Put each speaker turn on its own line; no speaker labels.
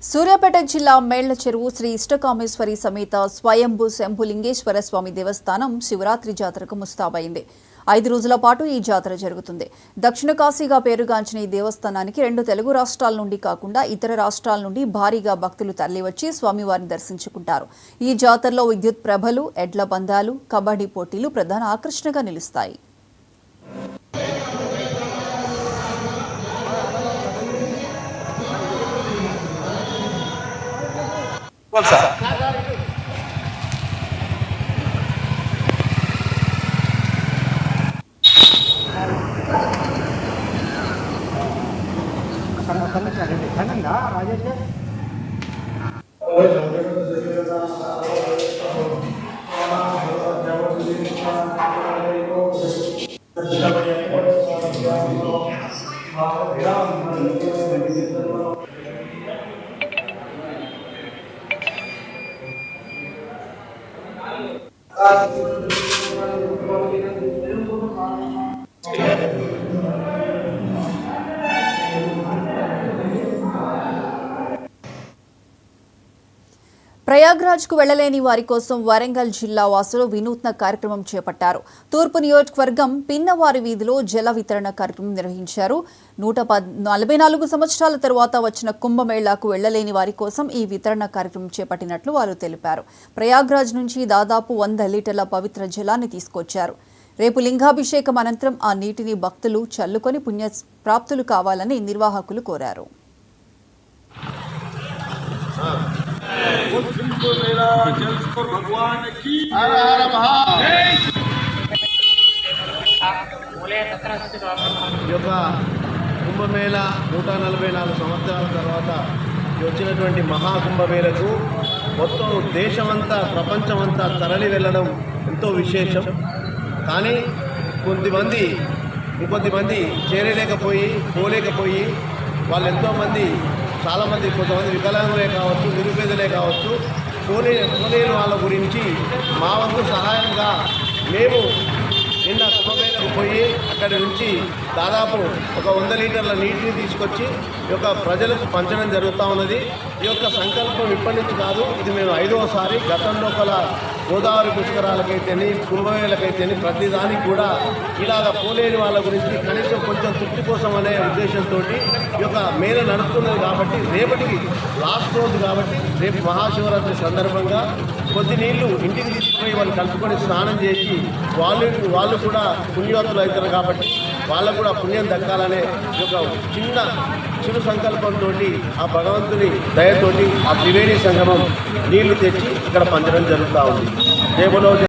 సూర్యాపేట జిల్లా మేళ్ల చెరువు శ్రీ ఇష్టకామేశ్వరి సమేత స్వయంభూ శంభులింగేశ్వర స్వామి దేవస్థానం శివరాత్రి జాతరకు ముస్తాబైంది. 5 రోజుల పాటు ఈ జాతర జరుగుతుంది. దక్షిణ కాశీగా పేరుగాంచిన ఈ దేవస్థానానికి 2 తెలుగు రాష్ట్రాల నుండి కాకుండా ఇతర రాష్ట్రాల నుండి భారీగా భక్తులు తరలివచ్చి స్వామివారిని దర్శించుకుంటారు. ఈ జాతరలో విద్యుత్ ప్రభలు, ఎడ్ల పందాలు, కబడ్డీ పోటీలు ప్రధాన ఆకర్షణగా నిలుస్తాయి. ప్రయాగ్రాజ్కు వెళ్లలేని వారి కోసం వరంగల్ జిల్లా వాసులు వినూత్న కార్యక్రమం చేపట్టారు. తూర్పు నియోజకవర్గం పిన్నవారి వీధిలో జల వితరణ కార్యక్రమం నిర్వహించారు. 144 సంవత్సరాల తరువాత వచ్చిన కుంభమేళాకు వెళ్లలేని వారి కోసం ఈ వితరణ కార్యక్రమం చేపట్టినట్లు వారు తెలిపారు. ప్రయాగ్రాజ్ నుంచి దాదాపు 100 లీటర్ల పవిత్ర జలాన్ని తీసుకొచ్చారు. రేపు లింగాభిషేకం అనంతరం ఆ నీటిని భక్తులు చల్లుకొని పుణ్యప్రాప్తులు కావాలని నిర్వాహకులు కోరారు.
కుంభమేళ 144 సంవత్సరాల తర్వాత వచ్చినటువంటి మహాకుంభమేళకు మొత్తం దేశమంతా ప్రపంచమంతా తరలి వెళ్ళడం ఎంతో విశేషం. కానీ ఇంకొద్దిమంది పోలేకపోయి వాళ్ళు ఎంతోమంది చాలామంది కొంతమంది వికలాంగులే కావచ్చు, నిరుపేదలే కావచ్చు, పోలేని వాళ్ళ గురించి మా వంతు సహాయంగా మేము నిన్న కుంభమేళకు పోయి అక్కడి నుంచి దాదాపు 100 లీటర్ల నీటిని తీసుకొచ్చి ఈ యొక్క ప్రజలకు పంచడం జరుగుతూ ఉన్నది. ఈ యొక్క సంకల్పం ఇప్పటి నుంచి కాదు, ఇది మేము 5వసారి. గతంలో గోదావరి పుష్కరాలకైతేని, కుంభమేళకైతేని ప్రతిదానికి కూడా ఇలాగ పోలేని వాళ్ళ గురించి కనీసం కొంచెం తృప్తి కోసం అనే ఉద్దేశంతో ఈ యొక్క మేళ నడుస్తున్నది. కాబట్టి రేపటికి లాస్ట్ రోజు కాబట్టి రేపు మహాశివరాత్రి సందర్భంగా కొద్ది నీళ్లు ఇంటికి తీసుకుపోయి వాళ్ళు కలుపుకొని స్నానం చేసి వాళ్ళు కూడా పుణ్యవంతులు అవుతారు. కాబట్టి వాళ్ళకు కూడా పుణ్యం దక్కాలనే ఒక చిరు సంకల్పంతో ఆ భగవంతుని దయతోటి ఆ త్రివేణి సంగమం నీళ్లు తెచ్చి ఇక్కడ పంచడం జరుగుతూ ఉంది. రేపులో